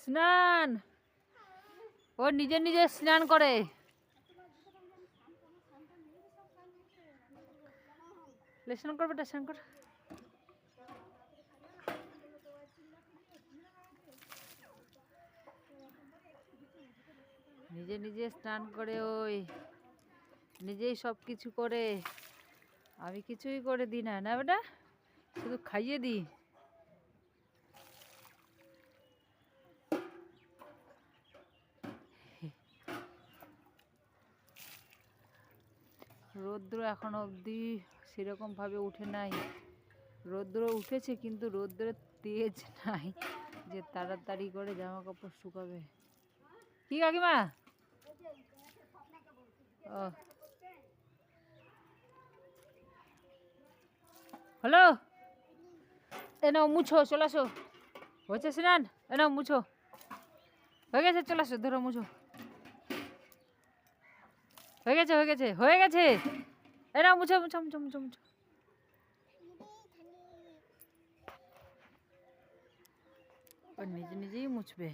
স্নান, ও নিজে নিজে স্নান করে। স্নান কর বেটা, স্নান কর। নিজে নিজে স্নান করে, ওই নিজেই সব কিছু করে। আমি কিছুই করে দিই না, না বেটা, শুধু খাইয়ে দিই। রৌদ্র এখনো অবধি সেরকম ভাবে উঠে নাই। রৌদ্র উঠেছে কিন্তু রৌদ্রের তেজ নাই যে তাড়াতাড়ি করে জামা কাপড় শুকাবে। কি কাকিমা? ও হ্যালো, এ নাও মুছো, চলে আসো। হয়েছে স্নান? এ নাও মুছো, হয়ে গেছে, চলে আসো, ধরো মুছো। হয়ে গেছে, হয়ে গেছে, হয়ে গেছে। এ নাও মুছো, মুছো, মুছো, মুছো, মুছো। ও নিজে নিজেই মুছবে।